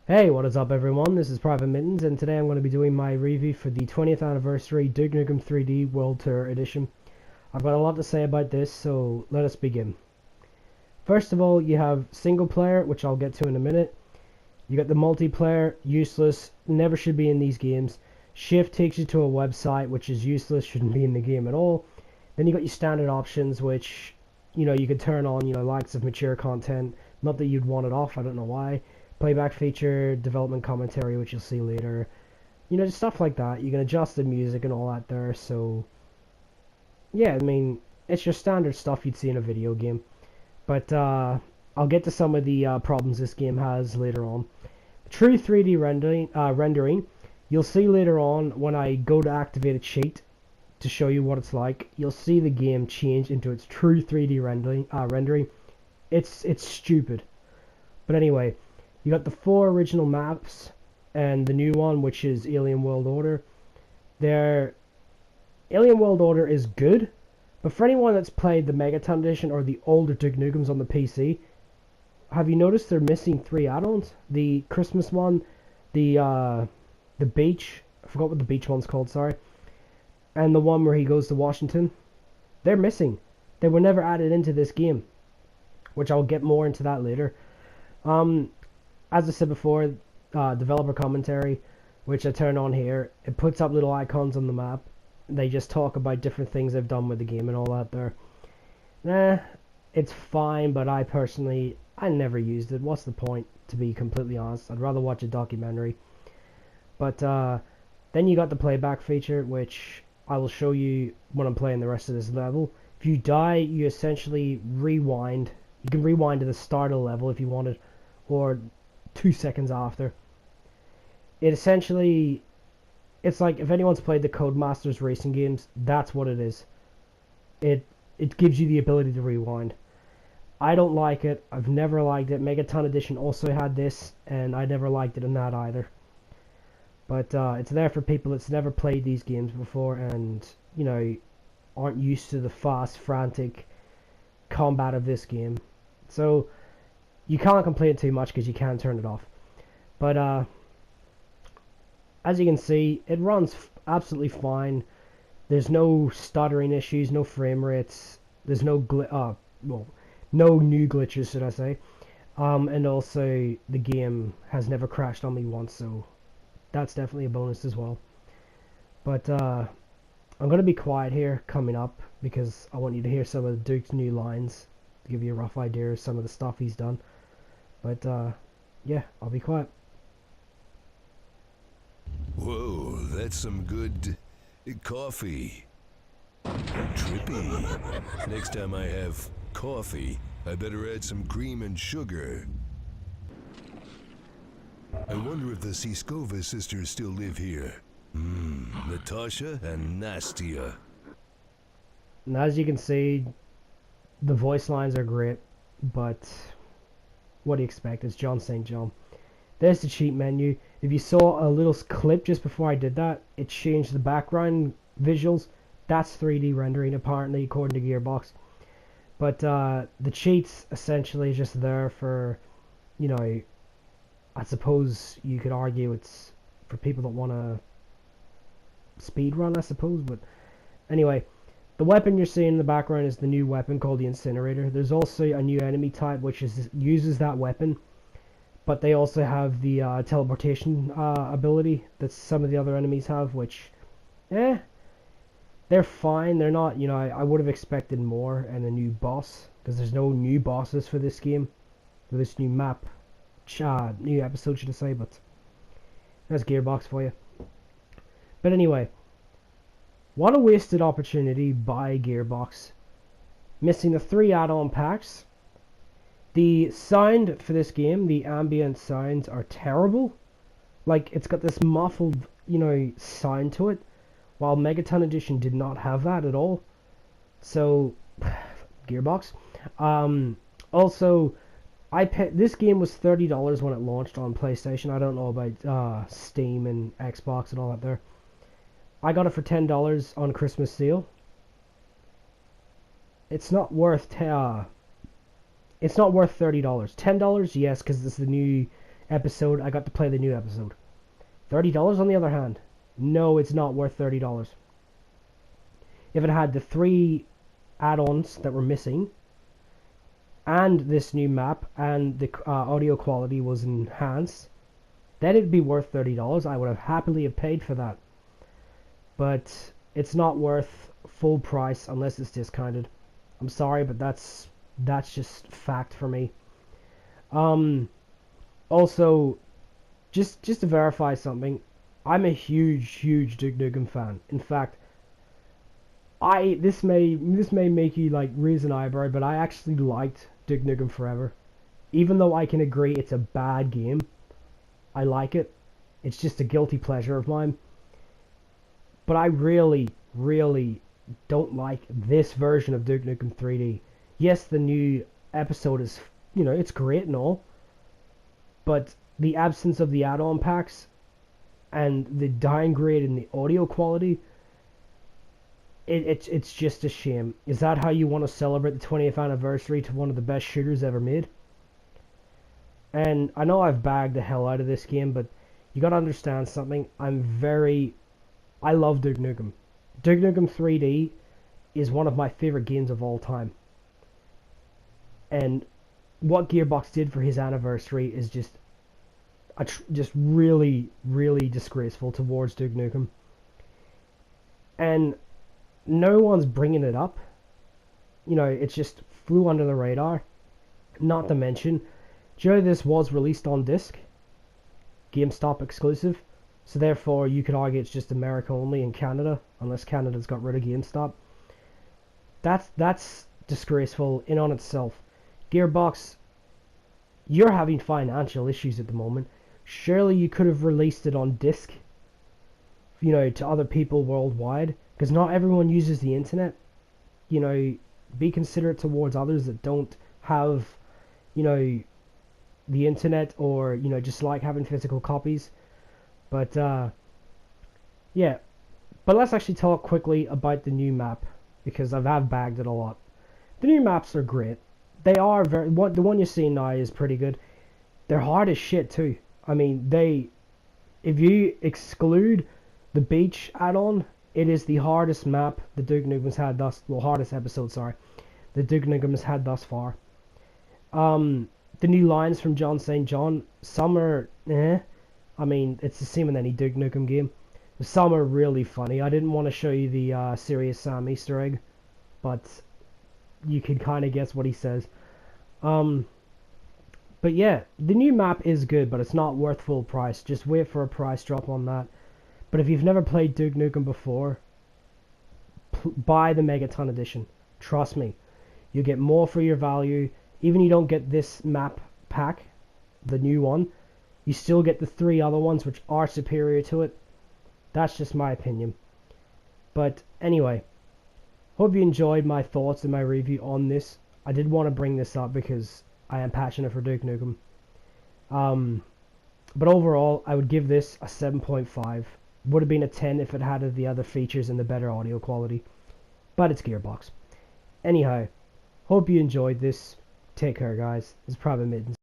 Hey, what is up everyone? This is PvT-Mitten's and today I'm going to be doing my review for the 20th anniversary Duke Nukem 3D World Tour Edition. I've got a lot to say about this, so let us begin. First of all, you have single player, which I'll get to in a minute. You got the multiplayer, useless, never should be in these games. Shift takes you to a website, which is useless, shouldn't be in the game at all. Then you got your standard options, which, you could turn on, likes of mature content. Not that you'd want it off, I don't know why. Playback feature, development commentary, which you'll see later. Just stuff like that. You can adjust the music and all that there, so... yeah, I mean, it's your standard stuff you'd see in a video game. But, I'll get to some of the problems this game has later on. True 3D rendering, you'll see later on when I go to activate a cheat to show you what it's like. You'll see the game change into its true 3D rendering. It's stupid. But anyway... you got the 4 original maps and the new one, which is Alien World Order. Alien World Order is good, but for anyone that's played the Megaton Edition or the older Duke Nukems on the PC, have you noticed they're missing 3 add-ons? The Christmas one, the beach, I forgot what the beach one's called, sorry, and the one where he goes to Washington. They're missing. They were never added into this game, which I'll get more into that later. As I said before, developer commentary, which I turn on here, it puts up little icons on the map. They just talk about different things they've done with the game and all that there. It's fine, but I never used it. What's the point, to be completely honest? I'd rather watch a documentary. But then you got the playback feature, which I will show you when I'm playing the rest of this level. If you die, you essentially rewind. You can rewind to the start of the level if you wanted, or 2 seconds after. It's like if anyone's played the Codemasters racing games, that's what it is. It gives you the ability to rewind. I don't like it. I've never liked it. Megaton Edition also had this, and I never liked it in that either. But it's there for people that's never played these games before and, aren't used to the fast, frantic combat of this game. So you can't complain too much because you can turn it off. But as you can see, it runs absolutely fine. There's no stuttering issues, no frame rates. There's no no new glitches, should I say. And also the game has never crashed on me once, so that's definitely a bonus as well. But I'm gonna be quiet here coming up because I want you to hear some of Duke's new lines to give you a rough idea of some of the stuff he's done. But, yeah, I'll be quiet. Whoa, that's some good coffee. Trippy. Next time I have coffee, I better add some cream and sugar. I wonder if the Siskova sisters still live here. Natasha and Nastia. And as you can see, the voice lines are great, but... what do you expect? It's John St. John. There's the cheat menu. If you saw a little clip just before I did that, it changed the background visuals. That's 3D rendering, apparently, according to Gearbox. But the cheats essentially just there for, I suppose you could argue it's for people that want to speedrun, I suppose. But anyway, the weapon you're seeing in the background is the new weapon called the Incinerator. There's also a new enemy type which uses that weapon, but they also have the teleportation ability that some of the other enemies have, which, they're fine. They're not, I would have expected more and a new boss, because there's no new bosses for this game, for this new map, new episode should I say, but that's Gearbox for you. But anyway, what a wasted opportunity by Gearbox. Missing the 3 add-on packs. The sound for this game, the ambient sounds are terrible. Like, it's got this muffled, sound to it. While Megaton Edition did not have that at all. So, Gearbox. Also, this game was $30 when it launched on PlayStation. I don't know about Steam and Xbox and all that there. I got it for $10 on Christmas sale. It's not worth $30. $10, yes, because it's the new episode, I got to play the new episode. $30 on the other hand. No, it's not worth $30. If it had the 3 add-ons that were missing, and this new map, and the audio quality was enhanced, then it'd be worth $30. I would have happily have paid for that. But it's not worth full price unless it's discounted. I'm sorry, but that's just fact for me. Also, just to verify something, I'm a huge Duke Nukem fan. In fact, this may make you like raise an eyebrow, but I actually liked Duke Nukem Forever. Even though I can agree it's a bad game, I like it. It's just a guilty pleasure of mine. But I really don't like this version of Duke Nukem 3D. Yes, the new episode is, it's great and all, but the absence of the add-on packs and the downgrade in the audio quality, it's just a shame. Is that how you want to celebrate the 20th anniversary to one of the best shooters ever made? And I know I've bagged the hell out of this game, but you gotta understand something. I love Duke Nukem. Duke Nukem 3D is one of my favorite games of all time. And what Gearbox did for his anniversary is just really disgraceful towards Duke Nukem. And no one's bringing it up. It just flew under the radar. Not to mention, this was released on disc, GameStop exclusive. So therefore, you could argue it's just America only in Canada, unless Canada's got rid of GameStop. That's disgraceful in on itself. Gearbox, you're having financial issues at the moment. Surely you could have released it on disc, to other people worldwide, because not everyone uses the internet. Be considerate towards others that don't have, the internet, or just like having physical copies. But yeah, but let's actually talk quickly about the new map, because I've bagged it a lot. The new maps are great. They are the one you're seeing now is pretty good. They're hard as shit too. I mean, if you exclude the beach add-on, it is the hardest map the Duke Nukem's had hardest episode, sorry, the Duke Nukem's had thus far. The new lines from John St. John, some are I mean, it's the same in any Duke Nukem game. Some are really funny. I didn't want to show you the Serious Sam Easter egg, but you can kind of guess what he says. But yeah, the new map is good, but it's not worth full price. Just wait for a price drop on that. But if you've never played Duke Nukem before, buy the Megaton edition. Trust me, you get more for your value. Even you don't get this map pack, the new one, you still get the 3 other ones which are superior to it. That's just my opinion. But anyway, hope you enjoyed my thoughts and my review on this. I did want to bring this up because I am passionate for Duke Nukem. But overall, I would give this a 7.5. Would have been a 10 if it had the other features and the better audio quality. But it's Gearbox. Anyhow, hope you enjoyed this. Take care, guys. It's PvT-Mitten's.